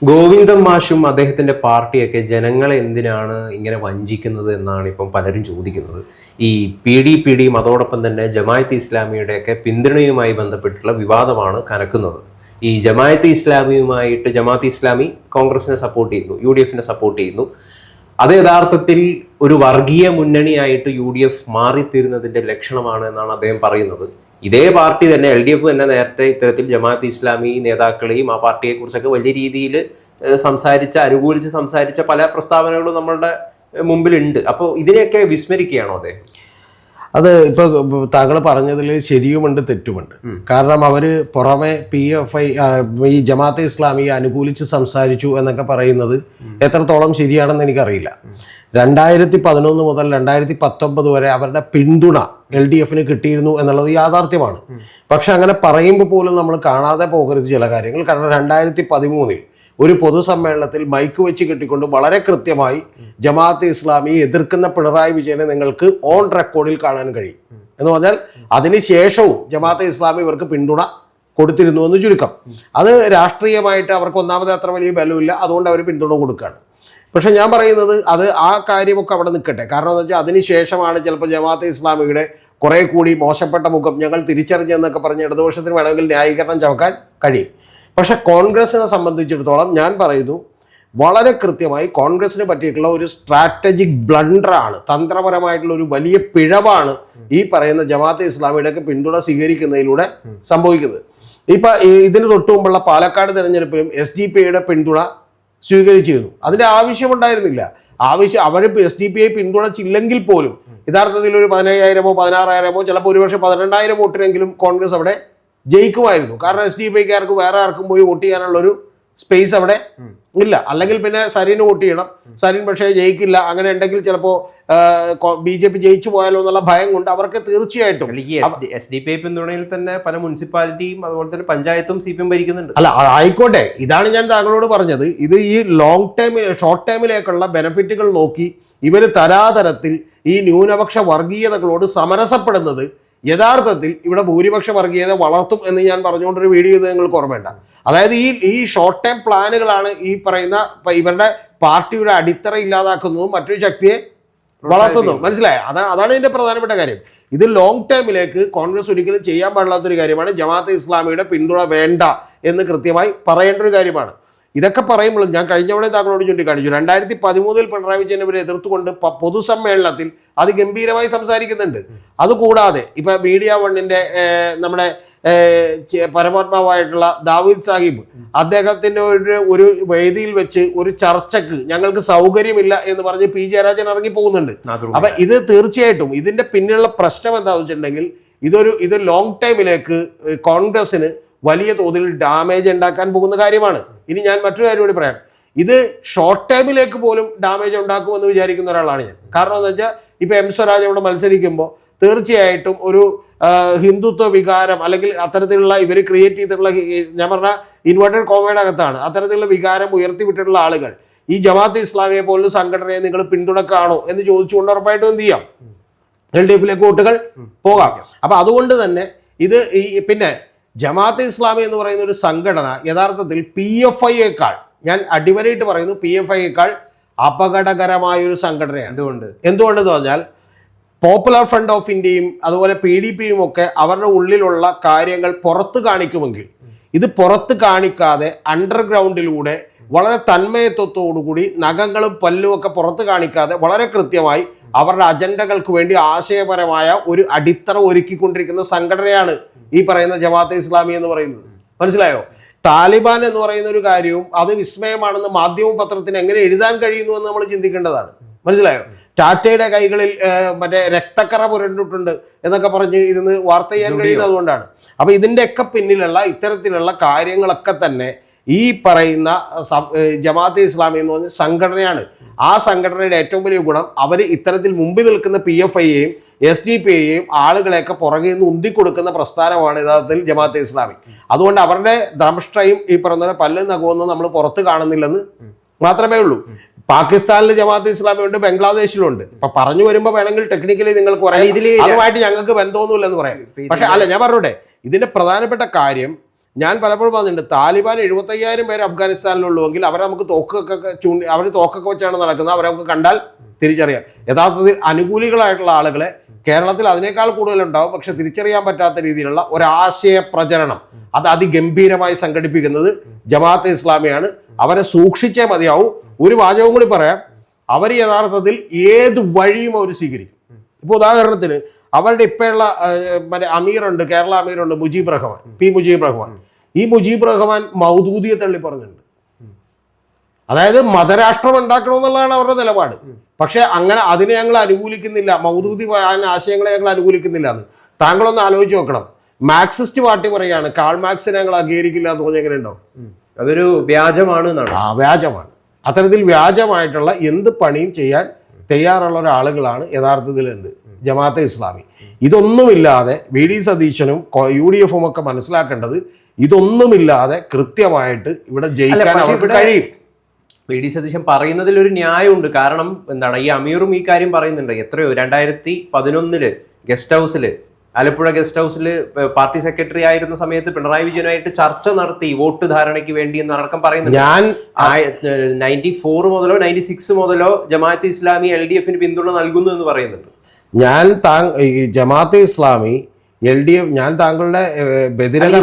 ഗോവിന്ദൻ മാഷും അദ്ദേഹത്തിന്റെ പാർട്ടിയൊക്കെ ജനങ്ങളെ എന്തിനാണ് ഇങ്ങനെ വഞ്ചിക്കുന്നത് എന്നാണ് ഇപ്പം പലരും ചോദിക്കുന്നത്. ഈ PDPയും അതോടൊപ്പം തന്നെ ജമായത്ത് ഇസ്ലാമിയുടെയൊക്കെ പിന്തുണയുമായി ബന്ധപ്പെട്ടുള്ള വിവാദമാണ് കനക്കുന്നത്. ഈ ജമായത്ത് ഇസ്ലാമി കോൺഗ്രസിനെ സപ്പോർട്ട് ചെയ്യുന്നു, UDF സപ്പോർട്ട് ചെയ്യുന്നു. അത് യഥാർത്ഥത്തിൽ ഒരു വർഗീയ മുന്നണിയായിട്ട് UDF മാറിത്തീരുന്നതിന്റെ ലക്ഷണമാണ് എന്നാണ് അദ്ദേഹം പറയുന്നത്. ഇതേ പാർട്ടി തന്നെ LDF തന്നെ നേരത്തെ ഇത്തരത്തിൽ ജമാഅത്ത് ഇസ്ലാമി നേതാക്കളെയും ആ പാർട്ടിയെ കുറിച്ചൊക്കെ വലിയ രീതിയിൽ അനുകൂലിച്ച് സംസാരിച്ച പല പ്രസ്താവനകളും നമ്മളുടെ മുമ്പിലുണ്ട്. അപ്പോൾ ഇതിനെയൊക്കെ വിസ്മരിക്കുകയാണോ അദ്ദേഹം? അത് ഇപ്പോൾ താങ്കൾ പറഞ്ഞതിൽ ശരിയുമുണ്ട് തെറ്റുമുണ്ട്. കാരണം അവർ പുറമെ PFI ഈ ജമാഅത്തെ ഇസ്ലാമിയെ അനുകൂലിച്ച് സംസാരിച്ചു എന്നൊക്കെ പറയുന്നത് എത്രത്തോളം ശരിയാണെന്ന് എനിക്കറിയില്ല. 2011 മുതൽ 2019 വരെ അവരുടെ പിന്തുണ LDF കിട്ടിയിരുന്നു എന്നുള്ളത് യാഥാർത്ഥ്യമാണ്. പക്ഷെ അങ്ങനെ പറയുമ്പോൾ പോലും നമ്മൾ കാണാതെ പോകരുത് ചില കാര്യങ്ങൾ. കാരണം 2013 ഒരു പൊതുസമ്മേളനത്തിൽ മൈക്ക് വെച്ച് കെട്ടിക്കൊണ്ട് വളരെ കൃത്യമായി ജമാഅത്തെ ഇസ്ലാമിയെ എതിർക്കുന്ന പിണറായി വിജയനെ നിങ്ങൾക്ക് ഓൺ റെക്കോർഡിൽ കാണാൻ കഴിയും. എന്ന് പറഞ്ഞാൽ അതിനുശേഷവും ജമാഅത്തെ ഇസ്ലാമി ഇവർക്ക് പിന്തുണ കൊടുത്തിരുന്നു എന്ന് ചുരുക്കം. അത് രാഷ്ട്രീയമായിട്ട് അവർക്ക് ഒന്നാമത് അത്ര വലിയ ബലമില്ല, അതുകൊണ്ട് അവർ പിന്തുണ കൊടുക്കുകയാണ്. പക്ഷെ ഞാൻ പറയുന്നത് അത് ആ കാര്യമൊക്കെ അവിടെ നിൽക്കട്ടെ. കാരണം എന്ന് വെച്ചാൽ അതിനുശേഷമാണ് ചിലപ്പോൾ ജമാഅത്തെ ഇസ്ലാമിയുടെ കുറേ കൂടി മോശപ്പെട്ട മുഖം ഞങ്ങൾ തിരിച്ചറിഞ്ഞെന്നൊക്കെ പറഞ്ഞ് ഇടതുപക്ഷത്തിന് വേണമെങ്കിൽ ന്യായീകരണം ചവക്കാൻ കഴിയും. പക്ഷെ കോൺഗ്രസിനെ സംബന്ധിച്ചിടത്തോളം ഞാൻ പറയുന്നു, വളരെ കൃത്യമായി കോൺഗ്രസിന് പറ്റിയിട്ടുള്ള ഒരു സ്ട്രാറ്റജിക് ബ്ലണ്ടറാണ്, തന്ത്രപരമായിട്ടുള്ള ഒരു വലിയ പിഴവാണ് ഈ പറയുന്ന ജമാഅത്തെ ഇസ്ലാമിയുടെയൊക്കെ പിന്തുണ സ്വീകരിക്കുന്നതിലൂടെ സംഭവിക്കുന്നത്. ഇപ്പം ഇതിന് തൊട്ടു മുമ്പുള്ള പാലക്കാട് തെരഞ്ഞെടുപ്പിലും SDPIയുടെ പിന്തുണ സ്വീകരിച്ചിരുന്നു. അതിൻ്റെ ആവശ്യമുണ്ടായിരുന്നില്ല. അവർ SDPI പിന്തുണച്ചില്ലെങ്കിൽ പോലും യഥാർത്ഥത്തിൽ ഒരു 15,000-ഓ 16,000-ഓ ചിലപ്പോൾ ഒരുപക്ഷെ 12,000 വോട്ടിനെങ്കിലും കോൺഗ്രസ് അവിടെ ജയിക്കുമായിരുന്നു. കാരണം SDPIക്കാർക്ക് വേറെ ആർക്കും പോയി വോട്ട് ചെയ്യാനുള്ളൊരു സ്പേസ് അവിടെ ഇല്ല. അല്ലെങ്കിൽ പിന്നെ സരീന് വോട്ട് ചെയ്യണം, സരീൻ പക്ഷേ ജയിക്കില്ല. അങ്ങനെ ഉണ്ടെങ്കിൽ ചിലപ്പോൾ BJP ജയിച്ചു പോയാലോ എന്നുള്ള ഭയം കൊണ്ട് അവർക്ക് തീർച്ചയായിട്ടും SDPI പിന്തുണയിൽ തന്നെ പല മുനിസിപ്പാലിറ്റിയും അതുപോലെ തന്നെ പഞ്ചായത്തും CPM ഭരിക്കുന്നുണ്ട്. അല്ല, ആയിക്കോട്ടെ, ഇതാണ് ഞാൻ താങ്കളോട് പറഞ്ഞത്. ഇത് ഈ ഷോർട്ട് ടൈമിലേക്കുള്ള ബെനിഫിറ്റുകൾ നോക്കി ഇവർ തരാതരത്തിൽ ഈ ന്യൂനപക്ഷ വർഗീയതകളോട് സമരസപ്പെടുന്നത് യഥാർത്ഥത്തിൽ ഇവിടെ ഭൂരിപക്ഷ വർഗീയത വളർത്തും എന്ന് ഞാൻ പറഞ്ഞുകൊണ്ടൊരു വീഡിയോ ഇത് നിങ്ങൾക്ക് ഓർമ്മയുണ്ട. അതായത് ഈ ഷോർട്ട് ടൈം പ്ലാനുകളാണ് ഈ പറയുന്ന ഇവരുടെ പാർട്ടിയുടെ അടിത്തറ ഇല്ലാതാക്കുന്നതും മറ്റൊരു ശക്തിയെ വളർത്തുന്നതും. മനസ്സിലായോ? അതാണ് ഇതിന്റെ പ്രധാനപ്പെട്ട കാര്യം. ഇത് ലോങ് ടൈമിലേക്ക് കോൺഗ്രസ് ഒരിക്കലും ചെയ്യാൻ പാടില്ലാത്തൊരു കാര്യമാണ്. ജമാഅത്തെ ഇസ്ലാമിയുടെ പിന്തുണ വേണ്ട എന്ന് കൃത്യമായി പറയേണ്ട ഒരു കാര്യമാണ്. ഇതൊക്കെ പറയുമ്പോഴും ഞാൻ കഴിഞ്ഞവിടെ താങ്കളോട് ചൂണ്ടിക്കാണിച്ചു, 2013 പിണറായി വിജയൻ ഇവരെ എതിർത്തുകൊണ്ട് പൊതുസമ്മേളനത്തിൽ അതിഗംഭീരമായി സംസാരിക്കുന്നുണ്ട്. അതുകൂടാതെ ഇപ്പൊ മീഡിയ വണ്ണിന്റെ നമ്മുടെ പരമാത്മാവായിട്ടുള്ള ദാവൂദ് സാഹിബ് അദ്ദേഹത്തിന്റെ ഒരു വേദിയിൽ വെച്ച് ഒരു ചർച്ചക്ക് ഞങ്ങൾക്ക് സൗകര്യമില്ല എന്ന് പറഞ്ഞ് P ജയരാജൻ ഇറങ്ങി പോകുന്നുണ്ട്. അപ്പൊ ഇത് തീർച്ചയായിട്ടും ഇതിന്റെ പിന്നിലുള്ള പ്രശ്നം എന്താണെന്ന് വെച്ചിട്ടുണ്ടെങ്കിൽ ഇത് ലോങ് ടൈമിലേക്ക് കോൺഗ്രസിന് വലിയ തോതിൽ ഡാമേജ് ഉണ്ടാക്കാൻ പോകുന്ന കാര്യമാണ്. ഇനി ഞാൻ മറ്റൊരു കാര്യം കൂടി പറയാം. ഇത് ഷോർട്ട് ടൈമിലേക്ക് പോലും ഡാമേജ് ഉണ്ടാക്കുമെന്ന് വിചാരിക്കുന്ന ഒരാളാണ് ഞാൻ. കാരണം എന്താ വെച്ചാൽ ഇപ്പൊ M സ്വരാജ് അവിടെ മത്സരിക്കുമ്പോൾ തീർച്ചയായിട്ടും ഒരു ഹിന്ദുത്വ വികാരം അല്ലെങ്കിൽ അത്തരത്തിലുള്ള ഇവർ ക്രിയേറ്റ് ചെയ്തിട്ടുള്ള, ഞാൻ പറഞ്ഞ ഇൻവെർട്ടഡ് കോമയുടെ അകത്താണ് അത്തരത്തിലുള്ള വികാരം ഉയർത്തിവിട്ടിട്ടുള്ള ആളുകൾ ഈ ജമാഅത്തെ ഇസ്ലാമിയെ പോലുള്ള സംഘടനയെ നിങ്ങൾ പിന്തുണക്കാണോ എന്ന് ചോദിച്ചുകൊണ്ട് ഉറപ്പായിട്ടും എന്ത് ചെയ്യാം, LDF വോട്ടുകൾ പോകാം. അപ്പൊ അതുകൊണ്ട് തന്നെ ഇത് പിന്നെ ജമാഅത്തെ ഇസ്ലാമി എന്ന് പറയുന്ന ഒരു സംഘടന യഥാർത്ഥത്തിൽ PFIയേക്കാൾ, ഞാൻ അടിവരയിട്ട് പറയുന്നു, PFIയേക്കാൾ അപകടകരമായൊരു സംഘടനയാണ്. എന്തുകൊണ്ടെന്ന് പറഞ്ഞാൽ പോപ്പുലർ ഫ്രണ്ട് ഓഫ് ഇന്ത്യയും അതുപോലെ PDPയും ഒക്കെ അവരുടെ ഉള്ളിലുള്ള കാര്യങ്ങൾ പുറത്ത് കാണിക്കുമെങ്കിൽ ഇത് പുറത്ത് കാണിക്കാതെ അണ്ടർഗ്രൗണ്ടിലൂടെ വളരെ തന്മയത്വത്തോടുകൂടി നഖങ്ങളും പല്ലും ഒക്കെ പുറത്ത് കാണിക്കാതെ വളരെ കൃത്യമായി അവരുടെ അജണ്ടകൾക്ക് വേണ്ടി ആശയപരമായ ഒരു അടിത്തറ ഒരുക്കിക്കൊണ്ടിരിക്കുന്ന സംഘടനയാണ് ഈ പറയുന്ന ജമാഅത്തെ ഇസ്ലാമി എന്ന് പറയുന്നത്. മനസ്സിലായോ? താലിബാൻ എന്ന് പറയുന്ന ഒരു കാര്യവും അത് വിസ്മയമാണെന്ന് മാധ്യമ പത്രത്തിന് എങ്ങനെ എഴുതാൻ കഴിയുന്നു എന്ന് നമ്മൾ ചിന്തിക്കേണ്ടതാണ്. മനസ്സിലായോ? ടാറ്റയുടെ കൈകളിൽ മറ്റേ രക്തക്കറ പുരണ്ടിട്ടുണ്ട് എന്നൊക്കെ പറഞ്ഞ് ഇരുന്ന് വാർത്ത ചെയ്യാൻ കഴിയുന്നത് അതുകൊണ്ടാണ്. അപ്പൊ ഇതിൻ്റെയൊക്കെ പിന്നിലുള്ള ഇത്തരത്തിലുള്ള കാര്യങ്ങളൊക്കെ തന്നെ ഈ പറയുന്ന ജമാഅത്തെ ഇസ്ലാമി എന്ന് പറഞ്ഞ സംഘടനയാണ്. ആ സംഘടനയുടെ ഏറ്റവും വലിയ ഗുണം അവർ ഇത്തരത്തിൽ മുമ്പിൽ നിൽക്കുന്ന PFIയെയും SDPIയെയും ആളുകളെയൊക്കെ പുറകെ നിന്ന് ഉന്തിക്കൊടുക്കുന്ന പ്രസ്ഥാനമാണ് യഥാർത്ഥത്തിൽ ജമാഅത്തെ ഇസ്ലാമി. അതുകൊണ്ട് അവരുടെ ദ്രംഷ്ട്രയും ഈ പറഞ്ഞ പല്ലും നഖമൊന്നും നമ്മൾ പുറത്ത് കാണുന്നില്ലെന്ന് മാത്രമേ ഉള്ളൂ. പാകിസ്ഥാനിൽ ജമാഅത്തെ ഇസ്ലാമി ഉണ്ട്, ബംഗ്ലാദേശിലുണ്ട്. ഇപ്പൊ പറഞ്ഞു വരുമ്പോൾ വേണമെങ്കിൽ ടെക്നിക്കലി നിങ്ങൾക്ക് പറയാം അതുമായിട്ട് ഞങ്ങൾക്ക് ബന്ധമൊന്നുമില്ലെന്ന് പറയാം. പക്ഷെ അല്ല, ഞാൻ പറഞ്ഞോട്ടെ, ഇതിന്റെ പ്രധാനപ്പെട്ട കാര്യം ഞാൻ പലപ്പോഴും പറഞ്ഞിട്ടുണ്ട്, താലിബാൻ 75,000 പേര് അഫ്ഗാനിസ്ഥാനിലുള്ളൂവെങ്കിൽ അവരെ നമുക്ക് തോക്കൊക്കെ അവർ തോക്കൊക്കെ വെച്ചാണ് നടക്കുന്നത്, അവരെ നമുക്ക് കണ്ടാൽ തിരിച്ചറിയാം. യഥാർത്ഥത്തിൽ അനുകൂലികളായിട്ടുള്ള ആളുകളെ കേരളത്തിൽ അതിനേക്കാൾ കൂടുതലുണ്ടാവും, പക്ഷെ തിരിച്ചറിയാൻ പറ്റാത്ത രീതിയിലുള്ള ഒരാശയ പ്രചരണം അത് അതിഗംഭീരമായി സംഘടിപ്പിക്കുന്നത് ജമാഅത്തെ ഇസ്ലാമിയാണ്. അവരെ സൂക്ഷിച്ചേ മതിയാവും. ഒരു വാചകവും കൂടി പറയാം, അവർ യഥാർത്ഥത്തിൽ ഏത് വഴിയും അവർ സ്വീകരിക്കും. ഇപ്പോൾ ഉദാഹരണത്തിന് അവരുടെ ഇപ്പോഴുള്ള മറ്റേ അമീറുണ്ട്, കേരള അമീറുണ്ട്, മുജീബ് റഹ്മാൻ, മുജീബ് റഹ്മാൻ. ഈ മുജീബ് റഹ്മാൻ മൗദൂദിയെ തള്ളി പറഞ്ഞിട്ടുണ്ട്. അതായത് മതരാഷ്ട്രം ഉണ്ടാക്കണമെന്നുള്ളതാണ് അവരുടെ നിലപാട്. പക്ഷെ അങ്ങനെ അതിനെ ഞങ്ങൾ അനുകൂലിക്കുന്നില്ല, മൗദൂദി ആശയങ്ങളെ ഞങ്ങൾ അനുകൂലിക്കുന്നില്ല എന്ന്. താങ്കളൊന്ന് ആലോചിച്ച് നോക്കണം. മാർക്സിസ്റ്റ് പാർട്ടി പറയാണ് കാൾ മാർക്സിനെ ഞങ്ങൾ അംഗീകരിക്കില്ല എന്ന് പറഞ്ഞാൽ എങ്ങനെ ഉണ്ടാവും? അതൊരു വ്യാജമാണ് എന്നാണ്. വ്യാജമാണ്. അത്തരത്തിൽ വ്യാജമായിട്ടുള്ള എന്ത് പണിയും ചെയ്യാൻ തയ്യാറുള്ള ഒരാളുകളാണ് യഥാർത്ഥത്തിൽ ജമാഅത്തെ ഇസ്ലാമി. ഇതൊന്നുമില്ലാതെ VD സതീശനും UDF ഒക്കെ മനസ്സിലാക്കേണ്ടത്, ഇതൊന്നുമില്ലാതെ കൃത്യമായിട്ട് ഇവിടെ ജയിക്കാൻ അവർക്ക് കഴിയും. VD സതീശൻ പറയുന്നതിൽ ഒരു ന്യായമുണ്ട്. കാരണം എന്താണ്, ഈ അമീറും ഈ കാര്യം പറയുന്നുണ്ട്. എത്രയോ 2011 ഗസ്റ്റ് ഹൗസിൽ, ആലപ്പുഴ ഗസ്റ്റ് ഹൗസിൽ പാർട്ടി സെക്രട്ടറി ആയിരുന്ന സമയത്ത് പിണറായി വിജയനുമായിട്ട് ചർച്ച നടത്തി വോട്ട് ധാരണയ്ക്ക് വേണ്ടി എന്നടക്കം പറയുന്നുണ്ട്. ഞാൻ 94 മുതലോ 96 മുതലോ ജമാഅത്തെ ഇസ്ലാമി LDFന് പിന്തുണ നൽകുന്നു എന്ന് പറയുന്നുണ്ട്. ഞാൻ ജമാഅത്തെ ഇസ്ലാമി LDF, ഞാൻ താങ്കളുടെ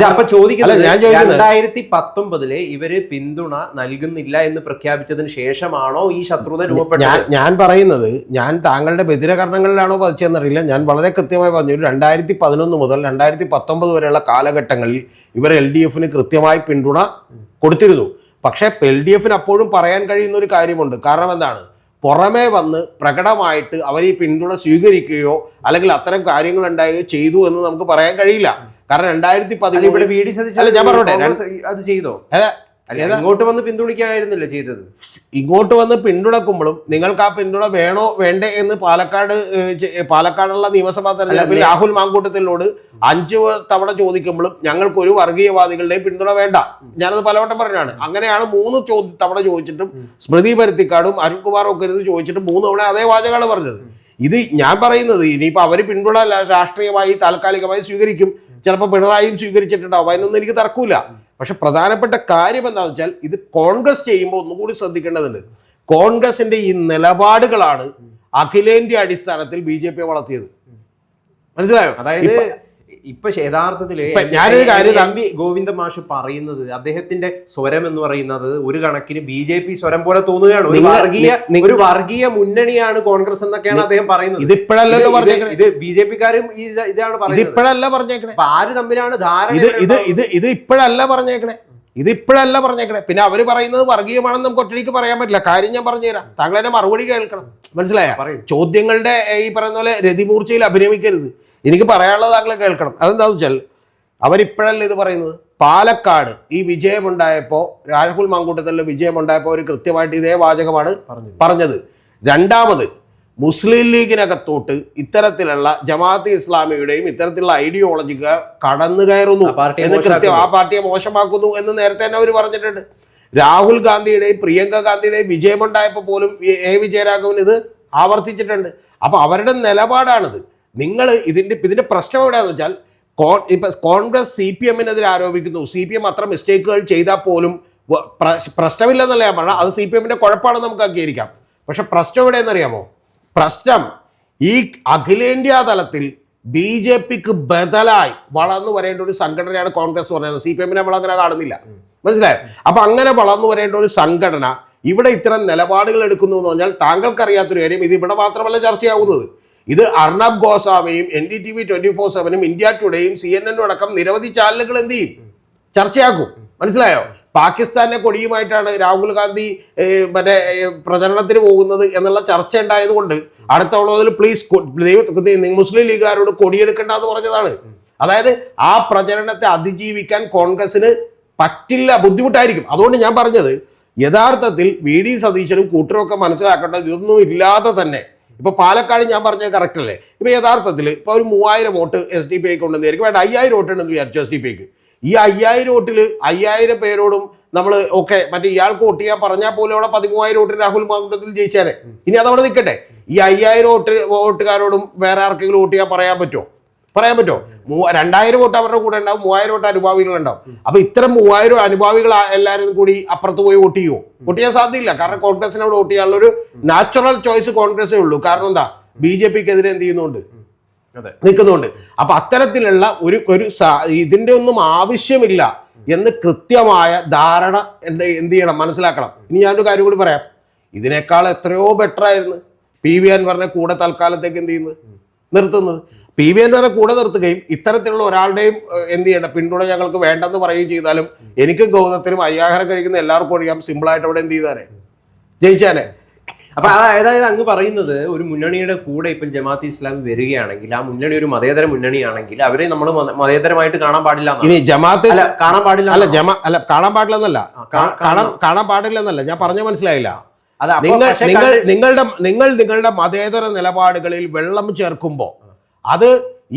അപ്പൊ ചോദിക്കുന്നത് 2019 ഇവര് പിന്തുണ നൽകുന്നില്ല എന്ന് പ്രഖ്യാപിച്ചതിന് ശേഷമാണോ ഈ ശത്രുത രൂപപ്പെട്ടത്? ഞാൻ പറയുന്നത്, ഞാൻ താങ്കളുടെ ബദിരകരണങ്ങളിലാണോ പതിച്ചെന്നറിയില്ല. ഞാൻ വളരെ കൃത്യമായി പറഞ്ഞു, 2011 മുതൽ 2019 വരെയുള്ള കാലഘട്ടങ്ങളിൽ ഇവർ LDFന് കൃത്യമായി പിന്തുണ കൊടുത്തിരുന്നു. പക്ഷേ LDFന് അപ്പോഴും പറയാൻ കഴിയുന്ന ഒരു കാര്യമുണ്ട്. കാരണം എന്താണ്, പുറമേ വന്ന് പ്രകടമായിട്ട് അവർ ഈ പിന്തുണ സ്വീകരിക്കുകയോ അല്ലെങ്കിൽ അത്തരം കാര്യങ്ങൾ ഉണ്ടാകുകയോ ചെയ്തു എന്ന് നമുക്ക് പറയാൻ കഴിയില്ല. കാരണം 2013 ഞാൻ പറഞ്ഞോട്ടെ, അത് ചെയ്തോ? ഇങ്ങോട്ട് വന്ന് പിന്തുണയ്ക്കായിരുന്നില്ല ചെയ്തത്. ഇങ്ങോട്ട് വന്ന് പിന്തുണക്കുമ്പോഴും നിങ്ങൾക്ക് ആ പിന്തുണ വേണോ വേണ്ടേ എന്ന് പാലക്കാടുള്ള നിയമസഭാ തെരഞ്ഞെടുപ്പിൽ രാഹുൽ മാങ്കൂട്ടത്തിനോട് 5 തവണ ചോദിക്കുമ്പോഴും ഞങ്ങൾക്ക് ഒരു വർഗീയവാദികളുടെയും പിന്തുണ വേണ്ട. ഞാനത് പലവട്ടം പറഞ്ഞാണ്. അങ്ങനെയാണ് 3 തവണ ചോദിച്ചിട്ടും സ്മൃതി പരുത്തിക്കാടും അരുൺകുമാറും ഒക്കെ ഇത് ചോദിച്ചിട്ടും 3 തവണ അതേ വാചകമാണ് പറഞ്ഞത്. ഇത് ഞാൻ പറയുന്നത്, ഇനിയിപ്പോൾ അവർ പിന്തുണ രാഷ്ട്രീയമായി താൽക്കാലികമായി സ്വീകരിക്കും, ചിലപ്പോൾ പിണറായിയും സ്വീകരിച്ചിട്ടുണ്ടാവും, അതിനൊന്നും എനിക്ക് തർക്കമില്ല. പക്ഷെ പ്രധാനപ്പെട്ട കാര്യം എന്താണെന്ന് വെച്ചാൽ, ഇത് കോൺഗ്രസ് ചെയ്യുമ്പോൾ ഒന്നുകൂടി ശ്രദ്ധിക്കേണ്ടതുണ്ട്. കോൺഗ്രസിന്റെ ഈ നിലപാടുകളാണ് അഖിലേന്ത്യാ അടിസ്ഥാനത്തിൽ BJP വളർത്തിയത്. മനസ്സിലായോ? അതായത് ഇപ്പൊ യഥാർത്ഥത്തില് ഞാനൊരു കാര്യം ഗോവിന്ദ മാഷ് പറയുന്നത്, അദ്ദേഹത്തിന്റെ സ്വരം എന്ന് പറയുന്നത് ഒരു കണക്കിന് BJP സ്വരം പോലെ തോന്നുകയാണ്. ഒരു വർഗീയ മുന്നണിയാണ് കോൺഗ്രസ് എന്നൊക്കെയാണ് അദ്ദേഹം പറയുന്നത്. ഇതിപ്പോഴല്ലോ പറഞ്ഞേക്കണേ, ഇത് BJP-ക്കാരും ഇതാണ് പറയുന്നത്. ഇതിപ്പോഴല്ല പറഞ്ഞേക്കണേ. ആര് തമ്മിലാണ് ധാരണ? ഇത് ഇപ്പോഴല്ല പറഞ്ഞേക്കണേ, ഇതിപ്പോഴല്ല പറഞ്ഞേക്കണേ. പിന്നെ അവര് പറയുന്നത് വർഗീയമാണെന്ന് നമുക്ക് ഒറ്റയ്ക്ക് പറയാൻ പറ്റില്ല. കാര്യം ഞാൻ പറഞ്ഞുതരാം, താങ്കൾ എന്നെ മറുപടി കേൾക്കണം. മനസ്സിലായ? ചോദ്യങ്ങളുടെ ഈ പറയുന്ന പോലെ രതിമൂർച്ചയിൽ അഭിനമിക്കരുത്. എനിക്ക് പറയാനുള്ളത് താങ്കളെ കേൾക്കണം. അതെന്താണെന്ന് വെച്ചാൽ, അവരിപ്പോഴല്ല ഇത് പറയുന്നത്. പാലക്കാട് ഈ വിജയമുണ്ടായപ്പോൾ, രാഹുൽ മാങ്കൂട്ടത്തിലെ വിജയമുണ്ടായപ്പോൾ അവർ കൃത്യമായിട്ട് ഇതേ വാചകമാണ് പറഞ്ഞത്. രണ്ടാമത്, മുസ്ലിം ലീഗിനകത്തോട്ട് ഇത്തരത്തിലുള്ള ജമാഅത്തെ ഇസ്ലാമിയുടെയും ഇത്തരത്തിലുള്ള ഐഡിയോളജികൾ കടന്നു കയറുന്നു എന്ന് കൃത്യം, ആ പാർട്ടിയെ മോശമാക്കുന്നു എന്ന് നേരത്തെ തന്നെ അവർ പറഞ്ഞിട്ടുണ്ട്. രാഹുൽ ഗാന്ധിയുടെയും പ്രിയങ്ക ഗാന്ധിയുടെയും വിജയമുണ്ടായപ്പോൾ പോലും വിജയരാഘവൻ ഇത് ആവർത്തിച്ചിട്ടുണ്ട്. അപ്പോൾ അവരുടെ നിലപാടാണിത്. നിങ്ങൾ ഇതിന്റെ പ്രശ്നം എവിടെയാണെന്ന് വെച്ചാൽ, ഇപ്പം കോൺഗ്രസ് CPM-നെതിരെ ആരോപിക്കുന്നു. CPM അത്ര മിസ്റ്റേക്കുകൾ ചെയ്താൽ പോലും പ്രശ്നമില്ലെന്നല്ല ഞാൻ പറഞ്ഞാൽ, അത് CPM-ന്റെ കുഴപ്പമാണെന്ന് നമുക്ക് അംഗീകരിക്കാം. പക്ഷെ പ്രശ്നം എവിടെയെന്നറിയാമോ? പ്രശ്നം ഈ അഖിലേന്ത്യാ തലത്തിൽ BJP-ക്ക് ബദലായി വളർന്നു വരേണ്ട ഒരു സംഘടനയാണ് കോൺഗ്രസ് പറയുന്നത്. CPM-നെ നമ്മൾ അങ്ങനെ കാണുന്നില്ല. മനസ്സിലായോ? അപ്പൊ അങ്ങനെ വളർന്നു വരേണ്ട ഒരു സംഘടന ഇവിടെ ഇത്തരം നിലപാടുകൾ എടുക്കുന്നു എന്ന് പറഞ്ഞാൽ, താങ്കൾക്കറിയാത്തൊരു കാര്യം, ഇത് ഇവിടെ മാത്രമല്ല ചർച്ചയാവുന്നത്. ഇത് അർണബ് ഗോസ്വാമിയും NDTV 24/7 ഇന്ത്യ ടുഡേയും CNN അടക്കം നിരവധി ചാനലുകൾ എന്ത് ചെയ്യും? ചർച്ചയാക്കും. മനസ്സിലായോ? പാകിസ്ഥാന്റെ കൊടിയുമായിട്ടാണ് രാഹുൽ ഗാന്ധി പ്രചരണത്തിന് പോകുന്നത് എന്നുള്ള ചർച്ച ഉണ്ടായതുകൊണ്ട് അടുത്ത തവണ പ്ലീസ് മുസ്ലിം ലീഗുകാരോട് കൊടിയെടുക്കേണ്ട എന്ന് പറഞ്ഞതാണ്. അതായത് ആ പ്രചരണത്തെ അതിജീവിക്കാൻ കോൺഗ്രസിന് പറ്റില്ല, ബുദ്ധിമുട്ടായിരിക്കും. അതുകൊണ്ട് ഞാൻ പറഞ്ഞത്, യഥാർത്ഥത്തിൽ VD സതീശനും കൂട്ടരൊക്കെ മനസ്സിലാക്കേണ്ടത്, ഇതൊന്നും ഇല്ലാതെ തന്നെ ഇപ്പൊ പാലക്കാട് ഞാൻ പറഞ്ഞത് കറക്റ്റ് അല്ലേ? ഇപ്പൊ യഥാർത്ഥത്തിൽ ഇപ്പൊ ഒരു 3000 വോട്ട് SDPI കൊണ്ടുവന്നായിരിക്കും, വേണ്ട 5000 വോട്ട് ഉണ്ടെന്ന് വിചാരിച്ചു SDPIക്ക്. ഈ 5000 വോട്ടിൽ 5000 പേരോടും നമ്മൾ ഓക്കെ, മറ്റേ ഇയാൾക്ക് വോട്ട് ചെയ്യാൻ പറഞ്ഞാൽ പോലും അവിടെ 13,000 വോട്ട് രാഹുൽ മാങ്കൂട്ടത്തിൽ ജയിച്ചാനെ. ഇനി അതവിടെ നിൽക്കട്ടെ, ഈ 5000 വോട്ടുകാരോടും വേറെ ആർക്കെങ്കിലും വോട്ട് ചെയ്യാൻ പറയാൻ പറ്റുമോ? പറയാൻ പറ്റുമോ? 2000 വോട്ട് അവരുടെ കൂടെ ഉണ്ടാവും, 3000 വോട്ട് അനുഭാവികളുണ്ടാവും. അപ്പൊ ഇത്തരം 3000 അനുഭാവികൾ എല്ലാവരും കൂടി അപ്പുറത്ത് പോയി വോട്ട് ചെയ്യുമോ? വോട്ട് ചെയ്യാൻ സാധ്യതയില്ല. കാരണം കോൺഗ്രസിനോട് വോട്ട് ചെയ്യാനുള്ള ഒരു നാച്ചുറൽ ചോയ്സ് കോൺഗ്രസേ ഉള്ളൂ. കാരണം എന്താ, BJPക്ക് എതിരെ എന്ത് ചെയ്യുന്നുണ്ട്, നിൽക്കുന്നുണ്ട്. അപ്പൊ അത്തരത്തിലുള്ള ഒരു ഇതിന്റെ ഒന്നും ആവശ്യമില്ല എന്ന് കൃത്യമായ ധാരണ എന്ത് ചെയ്യണം, മനസ്സിലാക്കണം. ഇനി ഞാനൊരു കാര്യം കൂടി പറയാം. ഇതിനേക്കാൾ എത്രയോ ബെറ്റർ ആയിരുന്നു PV അൻവറിനെ കൂടെ തൽക്കാലത്തേക്ക് എന്ത് ചെയ്യുന്നത്, നിർത്തുന്നത്. PV അൻവറിനെ കൂടെ നിർത്തുകയും ഇത്തരത്തിലുള്ള ഒരാളുടെയും എന്ത് ചെയ്യേണ്ട പിന്തുണ ഞങ്ങൾക്ക് വേണ്ടെന്ന് പറയുകയും ചെയ്താലും എനിക്ക് ഗൗതത്തിനും അയ്യാഹാരം കഴിക്കുന്ന എല്ലാവർക്കും അറിയാം, സിമ്പിളായിട്ട് അവിടെ എന്ത് ചെയ്താനെ, ജയിച്ചാനെ. അപ്പൊ അതായത് അങ്ങ് പറയുന്നത് ഒരു മുന്നണിയുടെ കൂടെ ഇപ്പം ജമാഅത്തെ ഇസ്ലാമി വരികയാണെങ്കിൽ ആ മുന്നണി ഒരു മതേതര മുന്നണിയാണെങ്കിൽ അവരെ നമ്മൾ മതേതരമായിട്ട് കാണാൻ പാടില്ല. ഇനി ജമാഅത്തെ കാണാൻ പാടില്ല അല്ല കാണാൻ പാടില്ലെന്നല്ല, കാണാൻ പാടില്ലെന്നല്ല ഞാൻ പറഞ്ഞ മനസ്സിലായില്ല. നിങ്ങളുടെ മതേതര നിലപാടുകളിൽ വെള്ളം ചേർക്കുമ്പോൾ അത്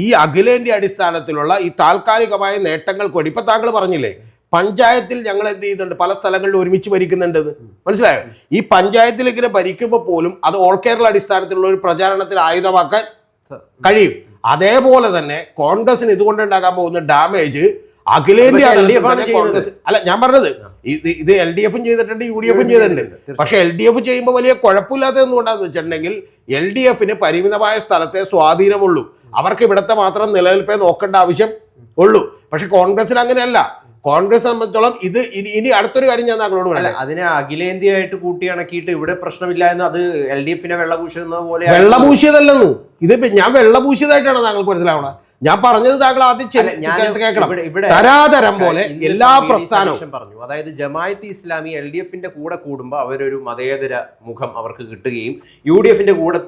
ഈ അഖിലേന്ത്യാ അടിസ്ഥാനത്തിലുള്ള ഈ താൽക്കാലികമായ നേട്ടങ്ങൾക്ക് വേണ്ടി, ഇപ്പൊ താങ്കൾ പറഞ്ഞില്ലേ പഞ്ചായത്തിൽ ഞങ്ങൾ എന്ത് ചെയ്യുന്നുണ്ട്, പല സ്ഥലങ്ങളിൽ ഒരുമിച്ച് ഭരിക്കുന്നുണ്ട്, മനസ്സിലായോ? ഈ പഞ്ചായത്തിൽ ഇങ്ങനെ ഭരിക്കുമ്പോൾ പോലും അത് ഓൾ കേരള അടിസ്ഥാനത്തിലുള്ള ഒരു പ്രചാരണത്തിന് ആയുധമാക്കാൻ കഴിയും. അതേപോലെ തന്നെ കോൺഗ്രസിന് ഇതുകൊണ്ടുണ്ടാകാൻ പോകുന്ന ഡാമേജ് അഖിലേന്ത്യാ കോൺഗ്രസ് അല്ല, ഞാൻ പറഞ്ഞത് ഇത് LDFും ചെയ്തിട്ടുണ്ട്, UDFും ചെയ്തിട്ടുണ്ട്. പക്ഷെ LDF ചെയ്യുമ്പോൾ വലിയ കുഴപ്പമില്ലാത്ത എന്തുകൊണ്ടാന്ന് വെച്ചിട്ടുണ്ടെങ്കിൽ LDFന് പരിമിതമായ സ്ഥലത്തെ സ്വാധീനമുള്ളൂ. അവർക്ക് ഇവിടുത്തെ മാത്രം നിലനിൽപ്പേ നോക്കേണ്ട ആവശ്യം ഉള്ളൂ. പക്ഷെ കോൺഗ്രസിന് അങ്ങനെയല്ല. കോൺഗ്രസ് സംബന്ധിച്ചോളം ഇത് ഇനി അടുത്തൊരു കാര്യം ഞാൻ താങ്കളോട് പറയാം. അതിനെ അഖിലേന്ത്യയായിട്ട് കൂട്ടിയിണക്കിയിട്ട് ഇവിടെ പ്രശ്നമില്ല എന്ന് അത് LDFനെ വെള്ളപൂശുന്നത് പോലെ. വെള്ളപൂശിയതല്ലെന്ന്, ഇത് ഞാൻ വെള്ളപൂശിയതായിട്ടാണ് താങ്കൾക്ക് മനസ്സിലാവണം. ഞാൻ പറഞ്ഞത് താങ്കൾ ആദ്യം കേൾക്കണം. തരാതരം പോലെ എല്ലാ പ്രസ്ഥാനവും പറഞ്ഞു. അതായത് ജമാഅത്തെ ഇസ്ലാമി LDFന്റെ കൂടെ കൂടുമ്പോൾ അവരൊരു മതേതര മുഖം അവർക്ക് കിട്ടുകയും UDFന്റെ കൂടെ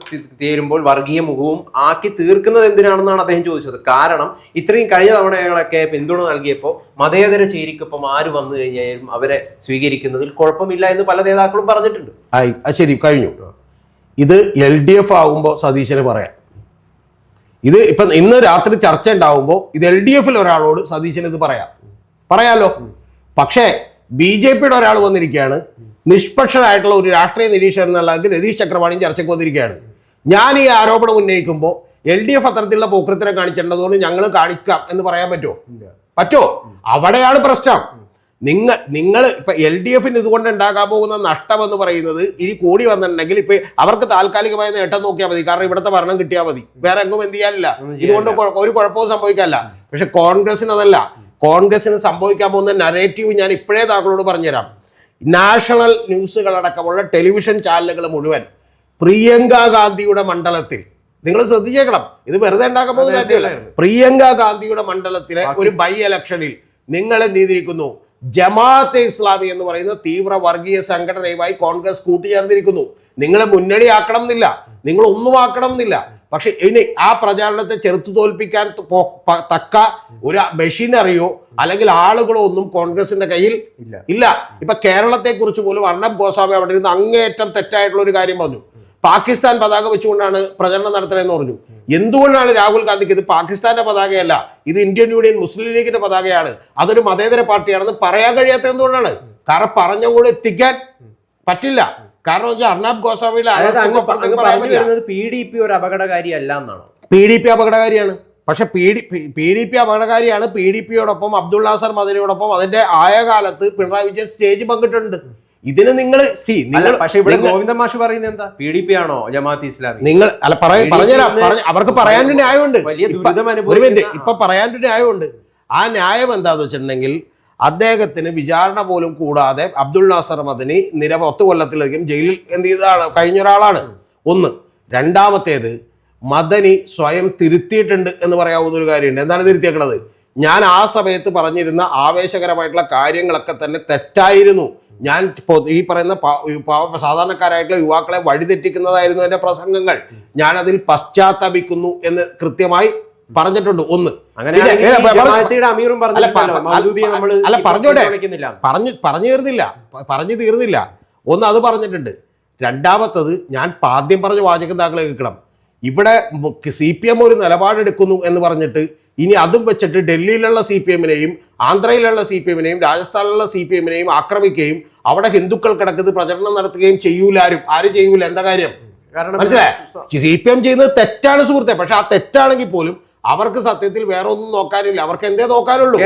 ചേരുമ്പോൾ വർഗീയ മുഖവും ആക്കി തീർക്കുന്നത് എന്തിനാണെന്നാണ് അദ്ദേഹം ചോദിച്ചത്. കാരണം ഇത്രയും കഴിഞ്ഞ തവണകളൊക്കെ പിന്തുണ നൽകിയപ്പോൾ മതേതര ചേരിക്കൊപ്പം ആര് വന്നു കഴിഞ്ഞാലും അവരെ സ്വീകരിക്കുന്നതിൽ കുഴപ്പമില്ല എന്ന് പല നേതാക്കളും പറഞ്ഞിട്ടുണ്ട്. ശരി, കഴിഞ്ഞു. ഇത് LDF ആകുമ്പോൾ സതീശന് പറയാം. ഇത് ഇപ്പം ഇന്ന് രാത്രി ചർച്ച ഉണ്ടാവുമ്പോൾ ഇത് LDFൽ ഒരാളോട് സതീശന് ഇത് പറയാലോ. പക്ഷേ BJPയുടെ ഒരാൾ വന്നിരിക്കുകയാണ്, നിഷ്പക്ഷനായിട്ടുള്ള ഒരു രാഷ്ട്രീയ നിരീക്ഷകൻ എന്നുള്ള രതീഷ് ചക്രവാണിയും ചർച്ചയ്ക്ക് വന്നിരിക്കുകയാണ്. ഞാൻ ഈ ആരോപണം ഉന്നയിക്കുമ്പോൾ LDF അത്തരത്തിലുള്ള പോക്രിത്തരം കാണിച്ചിട്ടുള്ളതുകൊണ്ട് ഞങ്ങൾ കാണിക്കാം എന്ന് പറയാൻ പറ്റുമോ? അവിടെയാണ് പ്രശ്നം. നിങ്ങൾ ഇപ്പൊ LDFന് ഇതുകൊണ്ട് ഉണ്ടാകാൻ പോകുന്ന നഷ്ടം എന്ന് പറയുന്നത് ഇനി കൂടി വന്നിട്ടുണ്ടെങ്കിൽ ഇപ്പൊ അവർക്ക് താൽക്കാലികമായ നേട്ടം നോക്കിയാൽ മതി. കാരണം ഇവിടുത്തെ ഭരണം കിട്ടിയാൽ മതി, വേറെ എങ്ങും എന്ത് ചെയ്യാനില്ല, ഇതുകൊണ്ട് ഒരു കുഴപ്പവും സംഭവിക്കാനില്ല. പക്ഷെ കോൺഗ്രസിന് അതല്ല. കോൺഗ്രസിന് സംഭവിക്കാൻ പോകുന്ന നരേറ്റീവ് ഞാൻ ഇപ്പോഴേ താങ്കളോട് പറഞ്ഞുതരാം. നാഷണൽ ന്യൂസുകളടക്കമുള്ള ടെലിവിഷൻ ചാനലുകൾ മുഴുവൻ പ്രിയങ്ക ഗാന്ധിയുടെ മണ്ഡലത്തിൽ, നിങ്ങൾ ശ്രദ്ധിച്ചേക്കണം, ഇത് വെറുതെ ഉണ്ടാക്കാൻ പോകുന്ന കാര്യമല്ല. പ്രിയങ്ക ഗാന്ധിയുടെ മണ്ഡലത്തിലെ ഒരു ബൈ ഇലക്ഷനിൽ നിങ്ങൾ എന്ത് ചെയ്തിരിക്കുന്നു, ജമാഅത്തെ ഇസ്ലാമി എന്ന് പറയുന്ന തീവ്ര വർഗീയ സംഘടനയുമായി കോൺഗ്രസ് കൂട്ടിച്ചേർന്നിരിക്കുന്നു. നിങ്ങളെ മുന്നണി ആക്കണം എന്നില്ല, നിങ്ങൾ ഒന്നും ആക്കണം എന്നില്ല. പക്ഷെ ഇനി ആ പ്രചാരണത്തെ ചെറുത്തു തോൽപ്പിക്കാൻ തക്ക ഒരു മെഷീനറിയോ അല്ലെങ്കിൽ ആളുകളോ ഒന്നും കോൺഗ്രസിന്റെ കയ്യിൽ ഇല്ല. ഇപ്പൊ കേരളത്തെ കുറിച്ച് പോലും അർണബ് ഗോസ്വാമി അവിടെ ഇരുന്ന് അങ്ങേയറ്റം തെറ്റായിട്ടുള്ള ഒരു കാര്യം പറഞ്ഞു. പാകിസ്ഥാൻ പതാക വെച്ചുകൊണ്ടാണ് പ്രചരണം നടത്തുന്നതെന്ന് പറഞ്ഞു. എന്തുകൊണ്ടാണ് രാഹുൽ ഗാന്ധിക്ക് ഇത് പാകിസ്ഥാന്റെ പതാകയല്ല, ഇത് ഇന്ത്യൻ യൂണിയൻ മുസ്ലിം ലീഗിന്റെ പതാകയാണ്, അതൊരു മതേതര പാർട്ടിയാണെന്ന് പറയാൻ കഴിയാത്ത എന്തുകൊണ്ടാണ്? കാരണം പറഞ്ഞുകൂടെ എത്തിക്കാൻ പറ്റില്ല. കാരണം അർണബ് ഗോസ്വാമിയിലെ PDP ഒരു അപകടകാരിയല്ല എന്നാണ്. PDP അപകടകാരിയാണ്. പക്ഷെ PDP അപകടകാരിയാണ്. PDPയോടൊപ്പം അബ്ദുൾ നാസർ മദനിയോടൊപ്പം അതിന്റെ ആയ കാലത്ത് പിണറായി വിജയൻ സ്റ്റേജ് പങ്കിട്ടുണ്ട്. ഇതിന് നിങ്ങൾ ഗോവിന്ദ മാഷ് പറയുന്നത് എന്താ, PDP ആണോ ജമാഅത്തെ ഇസ്ലാമി? നിങ്ങൾ അല്ല പറഞ്ഞുതരാം, അവർക്ക് പറയാനൊരു ന്യായമുണ്ട്. ഇപ്പൊ പറയാനൊരു ന്യായമുണ്ട്. ആ ന്യായം എന്താന്ന് വെച്ചിട്ടുണ്ടെങ്കിൽ അദ്ദേഹത്തിന് വിചാരണ പോലും കൂടാതെ അബ്ദുൾ നാസർ മദനി 10 കൊല്ലത്തിലധികം ജയിലിൽ എന്ത് ചെയ്തതാണ്, കഴിഞ്ഞ ഒരാളാണ്. ഒന്ന്. രണ്ടാമത്തേത്, മദനി സ്വയം തിരുത്തിയിട്ടുണ്ട് എന്ന് പറയാവുന്ന ഒരു കാര്യമുണ്ട്. എന്താണ് തിരുത്തിയേക്കണത്? ഞാൻ ആ സമയത്ത് പറഞ്ഞിരുന്ന ആവേശകരമായിട്ടുള്ള കാര്യങ്ങളൊക്കെ തന്നെ തെറ്റായിരുന്നു. ഞാൻ ഈ പറയുന്ന സാധാരണക്കാരായിട്ടുള്ള യുവാക്കളെ വഴിതെറ്റിക്കുന്നതായിരുന്നു എൻ്റെ പ്രസംഗങ്ങൾ. ഞാനതിൽ പശ്ചാത്തപിക്കുന്നു എന്ന് കൃത്യമായി പറഞ്ഞിട്ടുണ്ട്. ഒന്ന്. പറഞ്ഞു തീർന്നില്ല. ഒന്ന്, അത് പറഞ്ഞിട്ടുണ്ട്. രണ്ടാമത്തത്, ഞാൻ ആദ്യം പറഞ്ഞ വാചകം താങ്കളെ കേൾക്കണം. ഇവിടെ CPM ഒരു നിലപാടെടുക്കുന്നു എന്ന് പറഞ്ഞിട്ട് ഇനി അതും വെച്ചിട്ട് ഡൽഹിയിലുള്ള CPMനെയും ആന്ധ്രയിലുള്ള CPMനെയും രാജസ്ഥാനിലുള്ള CPMനെയും ആക്രമിക്കുകയും അവിടെ ഹിന്ദുക്കൾ കിടക്കുന്നത് പ്രചരണം നടത്തുകയും ആരും ചെയ്യൂല. എന്താ കാര്യം? മനസ്സിലായോ? CPM ചെയ്യുന്നത് തെറ്റാണ് സുഹൃത്തെ. പക്ഷെ ആ തെറ്റാണെങ്കിൽ പോലും അവർക്ക് സത്യത്തിൽ വേറെ ഒന്നും നോക്കാനില്ല. അവർക്ക് എന്തേ നോക്കാനുള്ളൂ?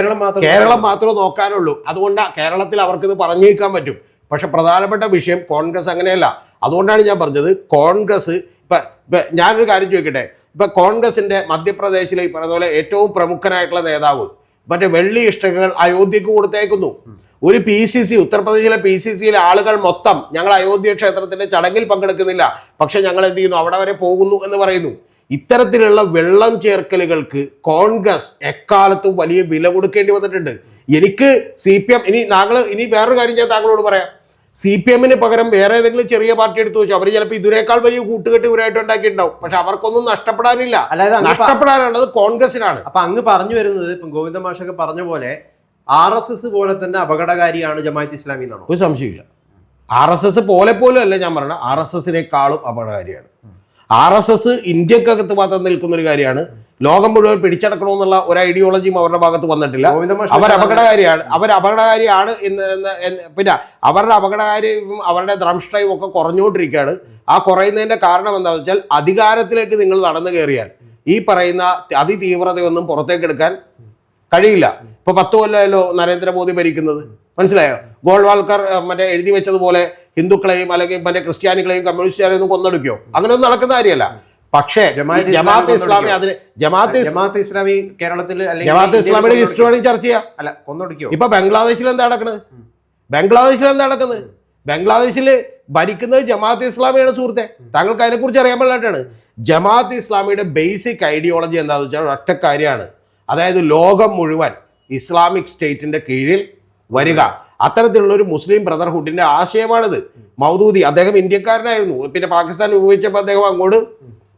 കേരളം മാത്രമേ നോക്കാനുള്ളൂ. അതുകൊണ്ട് കേരളത്തിൽ അവർക്ക് ഇത് പറഞ്ഞേക്കാൻ പറ്റും. പക്ഷെ പ്രധാനപ്പെട്ട വിഷയം കോൺഗ്രസ് അങ്ങനെയല്ല. അതുകൊണ്ടാണ് ഞാൻ പറഞ്ഞത് കോൺഗ്രസ് ഇപ്പൊ ഞാനൊരു കാര്യം ചോദിക്കട്ടെ. ഇപ്പൊ കോൺഗ്രസിന്റെ മധ്യപ്രദേശിലെ ഈ പറയുന്ന പോലെ ഏറ്റവും പ്രമുഖനായിട്ടുള്ള നേതാവ് മറ്റേ വെള്ളി ഇഷ്ടികകൾ അയോധ്യക്ക് കൊടുത്തേക്കുന്നു. ഒരു PCC ഉത്തർപ്രദേശിലെ PCCയിലെ ആളുകൾ മൊത്തം ഞങ്ങൾ അയോധ്യ ക്ഷേത്രത്തിന്റെ ചടങ്ങിൽ പങ്കെടുക്കുന്നില്ല, പക്ഷെ ഞങ്ങൾ എന്ത് ചെയ്യുന്നു, അവിടെ വരെ പോകുന്നു എന്ന് പറയുന്നു. ഇത്തരത്തിലുള്ള വെള്ളം ചേർക്കലുകൾക്ക് കോൺഗ്രസ് എക്കാലത്തും വലിയ വില കൊടുക്കേണ്ടി വന്നിട്ടുണ്ട്. എനിക്ക് CPM ഇനി വേറൊരു കാര്യം ഞാൻ താങ്കളോട് പറയാം. CPMന് പകരം വേറെ ഏതെങ്കിലും ചെറിയ പാർട്ടി എടുത്തു വെച്ചു, അവർ ചിലപ്പോൾ ഇതിനേക്കാൾ വലിയ കൂട്ടുകെട്ട് ഇവരായിട്ട് ഉണ്ടാക്കിയിട്ടുണ്ടാവും. പക്ഷെ അവർക്കൊന്നും നഷ്ടപ്പെടാനില്ല. നഷ്ടപ്പെടാനുള്ളത് കോൺഗ്രസിനാണ്. അപ്പൊ അങ്ങ് പറഞ്ഞു വരുന്നത് ഇപ്പം ഗോവിന്ദ മാഷൊക്കെ പറഞ്ഞ പോലെ RSS പോലെ തന്നെ അപകടകാരിയാണ് ജമാഅത്ത് ഇസ്ലാമി എന്നാണ്? ഒരു സംശയമില്ല. RSS പോലെ പോലും അല്ല ഞാൻ പറഞ്ഞത്, RSSനേക്കാളും അപകടകാരിയാണ്. RSS ഇന്ത്യക്കകത്ത് മാത്രം നിൽക്കുന്ന ഒരു കാര്യമാണ്. ലോകം മുഴുവൻ പിടിച്ചടക്കണമെന്നുള്ള ഒരു ഐഡിയോളജിയും അവരുടെ ഭാഗത്ത് വന്നിട്ടില്ല. അവർ അപകടകാരിയാണ് പിന്നെ അവരുടെ അപകടകാരിയും അവരുടെ ദ്രംഷ്ട്രയും ഒക്കെ കുറഞ്ഞുകൊണ്ടിരിക്കുകയാണ്. ആ കുറയുന്നതിന്റെ കാരണം എന്താണെന്ന് വെച്ചാൽ അധികാരത്തിലേക്ക് നിങ്ങൾ നടന്നു കയറിയാൽ ഈ പറയുന്ന അതിതീവ്രതയൊന്നും പുറത്തേക്ക് എടുക്കാൻ കഴിയില്ല. ഇപ്പൊ 10 കൊല്ലമല്ലോ നരേന്ദ്രമോദി ഭരിക്കുന്നത്, മനസ്സിലായോ? ഗോൾവാൾക്കർ മറ്റേ എഴുതി വെച്ചതുപോലെ ഹിന്ദുക്കളെയും അല്ലെങ്കിൽ മറ്റേ ക്രിസ്ത്യാനികളെയും കമ്മ്യൂണിസ്റ്റുകാരെയും ഒന്നും കൊന്നൊടുക്കോ? അങ്ങനെയൊന്നും നടക്കുന്ന കാര്യമല്ല. പക്ഷേ ജമാഅത്ത് ഇസ്ലാമി ജമാഅത്ത് ഇസ്ലാമി കേരളത്തിൽ ജമാഅത്ത് ഇസ്ലാമിയുടെ ഹിസ്റ്ററി വേണമെങ്കിൽ ചർച്ച ചെയ്യാം. അല്ല, കൊന്നൊടുക്കോ? ഇപ്പൊ ബംഗ്ലാദേശിൽ എന്താ നടക്കുന്നത്? ബംഗ്ലാദേശിൽ ഭരിക്കുന്നത് ജമാഅത്ത് ഇസ്ലാമിയാണ് സുഹൃത്തെ. താങ്കൾക്ക് അതിനെക്കുറിച്ച് അറിയാൻ പാടില്ലായിട്ടാണ്. ജമാഅത്ത് ഇസ്ലാമിയുടെ ബേസിക് ഐഡിയോളജി എന്താണെന്ന് വെച്ചാൽ ഒറ്റ കാര്യമാണ്, അതായത് ലോകം മുഴുവൻ ഇസ്ലാമിക് സ്റ്റേറ്റിന്റെ കീഴിൽ വരിക. അത്തരത്തിലുള്ള ഒരു മുസ്ലിം ബ്രദർഹുഡിന്റെ ആശയമാണിത്. മൗദൂദി അദ്ദേഹം ഇന്ത്യക്കാരനായിരുന്നു, പിന്നെ പാകിസ്ഥാൻ ഉപയോഗിച്ചപ്പോൾ അദ്ദേഹം അങ്ങോട്ട്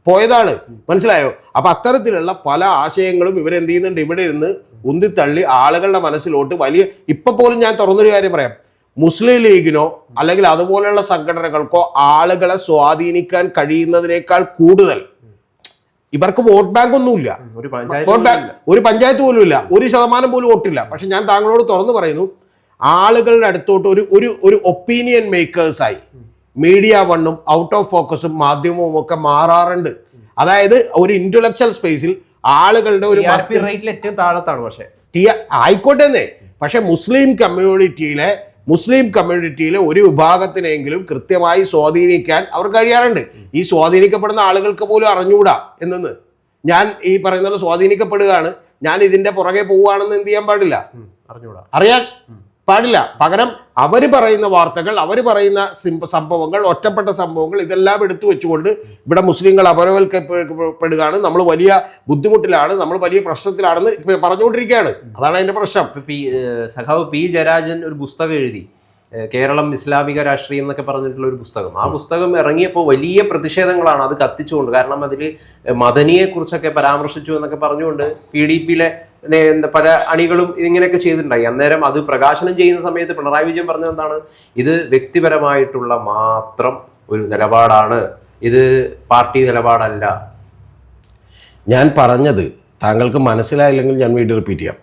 പോയതാണ്, മനസ്സിലായോ? അപ്പൊ അത്തരത്തിലുള്ള പല ആശയങ്ങളും ഇവരെന്ത് ചെയ്യുന്നുണ്ട്, ഇവിടെ ഇരുന്ന് ഉന്തിത്തള്ളി ആളുകളുടെ മനസ്സിലോട്ട് വലിയ ഇപ്പൊ പോലും ഞാൻ തുറന്നൊരു കാര്യം പറയാം, മുസ്ലിം ലീഗിനോ അല്ലെങ്കിൽ അതുപോലെയുള്ള സംഘടനകൾക്കോ ആളുകളെ സ്വാധീനിക്കാൻ കഴിയുന്നതിനേക്കാൾ കൂടുതൽ ഇവർക്ക് വോട്ട് ബാങ്ക് ഒന്നുമില്ല. ഒരു പഞ്ചായത്ത് പോലും ഇല്ല, 1% പോലും വോട്ടില്ല. പക്ഷെ ഞാൻ താങ്കളോട് തുറന്നു പറയുന്നു, ആളുകളുടെ അടുത്തോട്ട് ഒരു ഒപ്പീനിയൻ മേക്കേഴ്സായി മീഡിയ വണ്ണും ഔട്ട് ഓഫ് ഫോക്കസും മാധ്യമവും ഒക്കെ മാറാറുണ്ട്. അതായത് ഒരു ഇന്റലക്ച്വൽ സ്പേസിൽ ആളുകളുടെ ഒരു ഏറ്റവും താഴത്താണ്. പക്ഷേ ആയിക്കോട്ടെന്നേ, പക്ഷെ മുസ്ലിം കമ്മ്യൂണിറ്റിയിലെ ഒരു വിഭാഗത്തിനെങ്കിലും കൃത്യമായി സ്വാധീനിക്കാൻ അവർ കഴിയാറുണ്ട്. ഈ സ്വാധീനിക്കപ്പെടുന്ന ആളുകൾക്ക് പോലും അറിഞ്ഞുകൂടാ എന്നെന്ന്. ഞാൻ ഈ പറയുന്നത് സ്വാധീനിക്കപ്പെടുകയാണ്, ഞാൻ ഇതിന്റെ പുറകെ പോവുകയാണെന്ന് എന്ത് ചെയ്യാൻ പാടില്ല, അറിയാൻ പാടില്ല. പകരം അവർ പറയുന്ന വാർത്തകൾ, അവർ പറയുന്ന സംഭവങ്ങൾ, ഒറ്റപ്പെട്ട സംഭവങ്ങൾ, ഇതെല്ലാം എടുത്തു വെച്ചുകൊണ്ട് ഇവിടെ മുസ്ലിങ്ങൾ അപരവൽക്കപ്പെടുകയാണ്, നമ്മൾ വലിയ ബുദ്ധിമുട്ടിലാണ്, നമ്മൾ വലിയ പ്രശ്നത്തിലാണെന്ന് പറഞ്ഞുകൊണ്ടിരിക്കുകയാണ്. അതാണ് അതിന്റെ പ്രശ്നം. സഖാവ് P. ജയരാജൻ ഒരു പുസ്തകം എഴുതി, കേരളം ഇസ്ലാമിക രാഷ്ട്രീയം എന്നൊക്കെ പറഞ്ഞിട്ടുള്ള ഒരു പുസ്തകം. ആ പുസ്തകം ഇറങ്ങിയപ്പോൾ വലിയ പ്രതിഷേധങ്ങളാണ് അത് കത്തിച്ചുകൊണ്ട്. കാരണം അതിൽ മദനിയെ കുറിച്ചൊക്കെ പരാമർശിച്ചു എന്നൊക്കെ പറഞ്ഞുകൊണ്ട് PDPയിലെ പല അണികളും ഇങ്ങനെയൊക്കെ ചെയ്തിട്ടുണ്ടായി. അന്നേരം അത് പ്രകാശനം ചെയ്യുന്ന സമയത്ത് പിണറായി വിജയൻ പറഞ്ഞത് എന്താണ്, ഇത് വ്യക്തിപരമായിട്ടുള്ള മാത്രം ഒരു നിലപാടാണ്, ഇത് പാർട്ടി നിലപാടല്ല. ഞാൻ പറഞ്ഞത് താങ്കൾക്ക് മനസ്സിലായില്ലെങ്കിൽ ഞാൻ വീണ്ടും റിപ്പീറ്റ് ചെയ്യാം.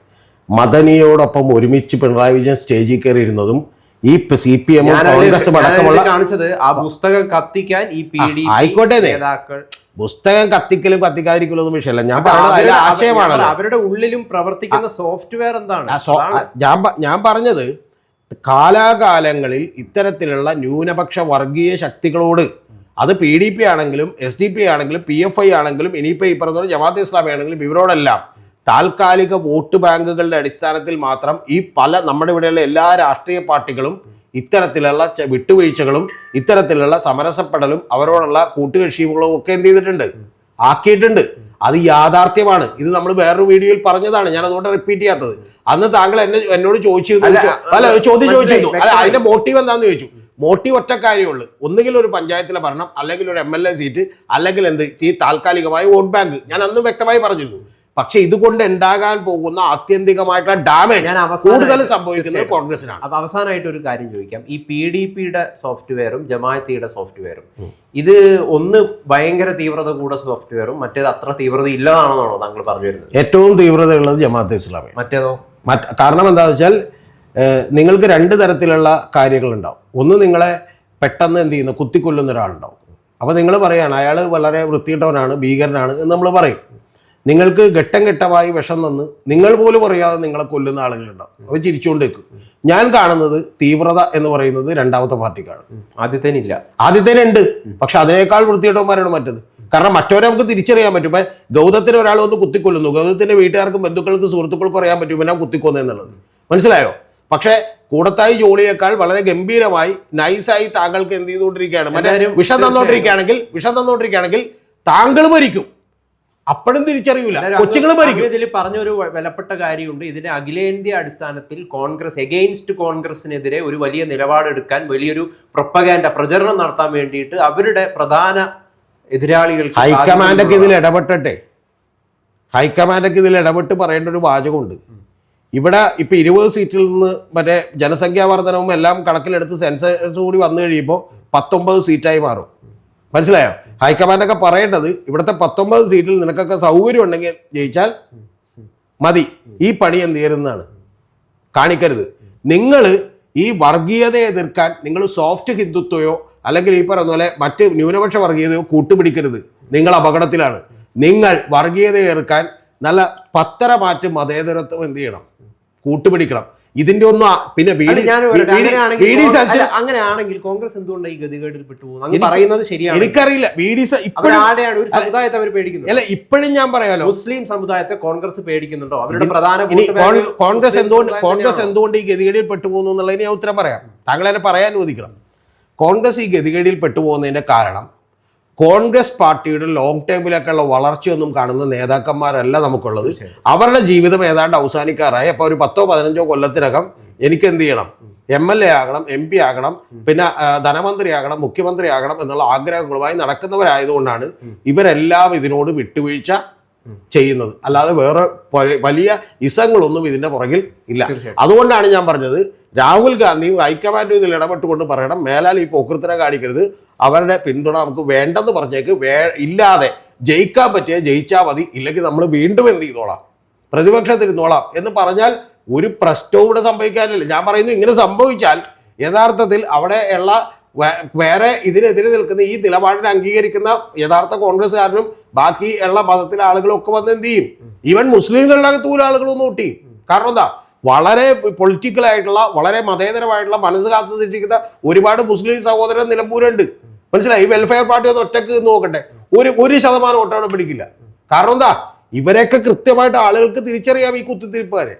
മദനിയോടൊപ്പം ഒരുമിച്ച് പിണറായി വിജയൻ സ്റ്റേജിൽ കയറിയിരുന്നതും ഈ CPM കോൺഗ്രസും അടക്കമുള്ള കാണിച്ചത് ആ പുസ്തകം കത്തിക്കാൻ ഈ PDP ആയിക്കോട്ടെ നേതാക്കൾ പുസ്തകം കത്തിക്കലും കത്തിക്കാതിരിക്കലും ഒന്നും വിഷയമല്ല. ഞാൻ പറഞ്ഞത് ആശയമാണ്. അവരുടെ ഉള്ളിലും പ്രവർത്തിക്കുന്ന സോഫ്റ്റ്വെയർ എന്താണ് ഞാൻ പറഞ്ഞത്. കാലാകാലങ്ങളിൽ ഇത്തരത്തിലുള്ള ന്യൂനപക്ഷ വർഗീയ ശക്തികളോട്, അത് PDP ആണെങ്കിലും SDP ആണെങ്കിലും PFI ആണെങ്കിലും ഇനിയിപ്പോൾ ഈ പറഞ്ഞ ജമാഅത്ത് ഇസ്ലാമി ആണെങ്കിലും ഇവരോടെല്ലാം താൽക്കാലിക വോട്ട് ബാങ്കുകളുടെ അടിസ്ഥാനത്തിൽ മാത്രം ഈ നമ്മുടെ ഇവിടെയുള്ള എല്ലാ രാഷ്ട്രീയ പാർട്ടികളും ഇത്തരത്തിലുള്ള വിട്ടുവീഴ്ചകളും ഇത്തരത്തിലുള്ള സമരസപ്പെടലും അവരോടുള്ള കൂട്ടുകക്ഷികളും ഒക്കെ എന്ത് ചെയ്തിട്ടുണ്ട്, ആക്കിയിട്ടുണ്ട്. അത് യാഥാർത്ഥ്യമാണ്. ഇത് നമ്മൾ വേറൊരു വീഡിയോയിൽ പറഞ്ഞതാണ്, ഞാൻ അതുകൊണ്ട് റിപ്പീറ്റ് ചെയ്യാത്തത്. അന്ന് താങ്കൾ എന്നോട് ചോദിച്ചിരുന്നു, ചോദിച്ചിരുന്നു അതിന്റെ മോട്ടീവ് എന്താണെന്ന് ചോദിച്ചു. മോട്ടീവ് ഒറ്റ കാര്യമുള്ളൂ, ഒന്നുകിൽ ഒരു പഞ്ചായത്തിലെ ഭരണം, അല്ലെങ്കിൽ ഒരു MLA സീറ്റ്, അല്ലെങ്കിൽ ഈ താൽക്കാലികമായ വോട്ട് ബാങ്ക്. ഞാൻ അന്ന് വ്യക്തമായി പറഞ്ഞിരുന്നു. പക്ഷെ ഇതുകൊണ്ട് ഉണ്ടാകാൻ പോകുന്ന ആത്യന്തികമായിട്ടുള്ള ഡാമേജ് കൂടുതൽ സംഭവിക്കുന്നത് കോൺഗ്രസിനാണ്. അപ്പൊ അവസാനമായിട്ട് ഒരു കാര്യം ചോദിക്കാം, ഈ PDPയുടെ സോഫ്റ്റ്വെയറും ജമാഅത്തിയുടെ സോഫ്റ്റ്വെയറും, ഇത് ഒന്ന് ഭയങ്കര തീവ്രത കൂടെ സോഫ്റ്റ്വെയറും മറ്റേത് അത്ര തീവ്രത ഇല്ലതാണെന്നാണോ താങ്കൾ പറഞ്ഞു വരുന്നത്? ഏറ്റവും തീവ്രത ഉള്ളത് ജമാഅത്തെ ഇസ്ലാമി. മറ്റേതോ? കാരണം എന്താണെന്ന് വെച്ചാൽ നിങ്ങൾക്ക് 2 തരത്തിലുള്ള കാര്യങ്ങളുണ്ടാവും. ഒന്ന്, നിങ്ങളെ പെട്ടെന്ന് എന്ത് ചെയ്യുന്നു, കുത്തിക്കൊല്ലുന്ന ഒരാളുണ്ടാവും. അപ്പോൾ നിങ്ങൾ പറയുകയാണ് അയാൾ വളരെ വൃത്തിയിട്ടവനാണ്, ഭീകരനാണ് എന്ന് നമ്മൾ പറയും. നിങ്ങൾക്ക് ഘട്ടം ഘട്ടമായി വിഷം തന്ന് നിങ്ങൾ പോലും അറിയാതെ നിങ്ങളെ കൊല്ലുന്ന ആളുകളുണ്ടാവും. അവർ ചിരിച്ചുകൊണ്ട് വെക്കും. ഞാൻ കാണുന്നത് തീവ്രത എന്ന് പറയുന്നത് രണ്ടാമത്തെ പാർട്ടിക്കാണ്. ആദ്യത്തേനുണ്ട്, പക്ഷെ അതിനേക്കാൾ വൃത്തികെട്ടവന്മാരാണ് മറ്റത്. കാരണം മറ്റവരെ നമുക്ക് തിരിച്ചറിയാൻ പറ്റും. ഇപ്പൊ ഗൗതത്തിന് ഒരാൾ വന്ന് കുത്തിക്കൊല്ലുന്നു, ഗൗതത്തിന്റെ വീട്ടുകാർക്കും ബന്ധുക്കൾക്കും സുഹൃത്തുക്കൾക്കും അറിയാൻ പറ്റും പിന്നെ കുത്തിക്കൊന്നെന്നുള്ളത്. മനസ്സിലായോ? പക്ഷെ കൂടത്തായി ജോളിയേക്കാൾ വളരെ ഗംഭീരമായി നൈസായി താങ്കൾക്ക് എന്ത് ചെയ്തുകൊണ്ടിരിക്കുകയാണ്, മറ്റേ വിഷം തന്നോണ്ടിരിക്കുകയാണെങ്കിൽ താങ്കൾ ഭരിക്കും, അപ്പോഴും തിരിച്ചറിയൂല, കൊച്ചുങ്ങൾ ഭരിക്കും. ഇതിൽ പറഞ്ഞൊരു വിലപ്പെട്ട കാര്യമുണ്ട്. ഇതിന്റെ അഖിലേന്ത്യാ അടിസ്ഥാനത്തിൽ കോൺഗ്രസ് എഗെയിൻസ്റ്റ് കോൺഗ്രസിനെതിരെ ഒരു വലിയ നിലപാടെടുക്കാൻ, വലിയൊരു പ്രൊപ്പഗാൻഡ പ്രചരണം നടത്താൻ വേണ്ടിയിട്ട് അവരുടെ പ്രധാന എതിരാളികൾ ഹൈക്കമാൻഡൊക്കെ ഇതിൽ ഇടപെട്ടെ, ഹൈക്കമാൻഡൊക്കെ ഇതിൽ ഇടപെട്ട് പറയേണ്ട ഒരു വാചകമുണ്ട്. ഇവിടെ ഇപ്പൊ 20 സീറ്റിൽ നിന്ന് മറ്റേ ജനസംഖ്യാ വർധനവും എല്ലാം കണക്കിലെടുത്ത് സെൻസസ് കൂടി വന്നു കഴിയുമ്പോൾ 19 സീറ്റായി മാറും. മനസ്സിലായോ? ഹൈക്കമാൻഡൊക്കെ പറയേണ്ടത് ഇവിടുത്തെ 19 സീറ്റിൽ നിനക്കൊക്കെ സൗകര്യം ഉണ്ടെങ്കിൽ ജയിച്ചാൽ മതി, ഈ പണി എന്ത് ചെയ്യരുതെന്നാണ്. കാണിക്കരുത്. നിങ്ങൾ ഈ വർഗീയതയെ എതിർക്കാൻ നിങ്ങൾ സോഫ്റ്റ് ഹിന്ദുത്വയോ അല്ലെങ്കിൽ ഈ പറയുന്ന പോലെ മറ്റ് ന്യൂനപക്ഷ വർഗീയതയോ കൂട്ടുപിടിക്കരുത്. നിങ്ങൾ അപകടത്തിലാണ്. നിങ്ങൾ വർഗീയതയെ എതിർക്കാൻ നല്ല പത്തരമാറ്റ് മതേതരത്വം എന്ത് ചെയ്യണം, കൂട്ടുപിടിക്കണം. ഇതിന്റെ ഒന്നും പിന്നെ അങ്ങനെയാണെങ്കിൽ കോൺഗ്രസ് എന്തുകൊണ്ട് ഈ ഗതികേടിൽ പെട്ടുപോകുന്നത് ശരിയാണ്. എനിക്കറിയില്ല. ഒരു സമുദായത്തെ അവർ പേടിക്കുന്നു. അല്ല, ഇപ്പോഴും ഞാൻ പറയാലോ, മുസ്ലിം സമുദായത്തെ കോൺഗ്രസ് പേടിക്കുന്നുണ്ടോ? അവരുടെ പ്രധാന കോൺഗ്രസ് എന്തുകൊണ്ട് ഈ ഗതികേടിൽ പെട്ടുപോകുന്നു എന്നുള്ളതിന് ഞാൻ ഉത്തരം പറയാം. താങ്കൾ എന്നെ പറയാൻ അനുവദിക്കണം. കോൺഗ്രസ് ഈ ഗതികേടിൽ പെട്ടുപോകുന്നതിന്റെ കാരണം കോൺഗ്രസ് പാർട്ടിയുടെ ലോങ് ടേമിലേക്കുള്ള വളർച്ചയൊന്നും കാണുന്ന നേതാക്കന്മാരല്ല നമുക്കുള്ളത്. അവരുടെ ജീവിതം ഏതാണ്ട് അവസാനിക്കാറായി. അപ്പോൾ ഒരു 10-15 കൊല്ലത്തിനകം എനിക്ക് എന്ത് ചെയ്യണം, MLA ആകണം, MP ആകണം, പിന്നെ ധനമന്ത്രി ആകണം, മുഖ്യമന്ത്രി ആകണം എന്നുള്ള ആഗ്രഹങ്ങളുമായി നടക്കുന്നവരായതുകൊണ്ടാണ് ഇവരെല്ലാം ഇതിനോട് വിട്ടുവീഴ്ച ചെയ്യുന്നത്. അല്ലാതെ വേറെ വലിയ ഇസങ്ങളൊന്നും ഇതിന്റെ പുറകിൽ ഇല്ല. അതുകൊണ്ടാണ് ഞാൻ പറഞ്ഞത്, രാഹുൽ ഗാന്ധിയും ഹൈക്കമാൻഡും ഇതിൽ ഇടപെട്ടുകൊണ്ട് പറയണം, മേലാൽ ഈ പോക്കൃത്തിനെ കാണിക്കരുത്, അവരുടെ പിന്തുണ നമുക്ക് വേണ്ടെന്ന് പറഞ്ഞേക്ക്. ഇല്ലാതെ ജയിക്കാൻ പറ്റിയ ജയിച്ചാൽ മതി, ഇല്ലെങ്കിൽ നമ്മൾ വീണ്ടും എന്ത് ചെയ്തോളാം, പ്രതിപക്ഷത്തിരുന്നോളാം എന്ന് പറഞ്ഞാൽ ഒരു പ്രശ്നവും ഇവിടെ സംഭവിക്കാനില്ല. ഞാൻ പറയുന്നു, ഇങ്ങനെ സംഭവിച്ചാൽ യഥാർത്ഥത്തിൽ അവിടെ ഉള്ള വേറെ ഇതിനെതിരെ നിൽക്കുന്ന ഈ നിലപാടിനെ അംഗീകരിക്കുന്ന യഥാർത്ഥ കോൺഗ്രസ്സുകാരനും ബാക്കി ഉള്ള മതത്തിലെ ആളുകളും ഒക്കെ വന്ന് എന്ത് ചെയ്യും, ഈവൻ മുസ്ലിങ്ങളിലകത്ത് പോലും ആളുകളൊന്നും ഒട്ടി. കാരണം എന്താ, വളരെ പൊളിറ്റിക്കലായിട്ടുള്ള വളരെ മതേതരമായിട്ടുള്ള മനസ്സ് കാത്തു സൃഷ്ടിക്കുന്ന ഒരുപാട് മുസ്ലിം സഹോദരൻ നിലമ്പൂരുണ്ട്. മനസ്സിലായി? ഈ വെൽഫെയർ പാർട്ടി ഒന്ന് ഒറ്റക്ക് നോക്കട്ടെ, 1% വോട്ട് അവിടെ പിടിക്കില്ല. കാരണം എന്താ, ഇവരെയൊക്കെ കൃത്യമായിട്ട് ആളുകൾക്ക് തിരിച്ചറിയാം ഈ കുത്തിത്തിരിപ്പുകാരെ.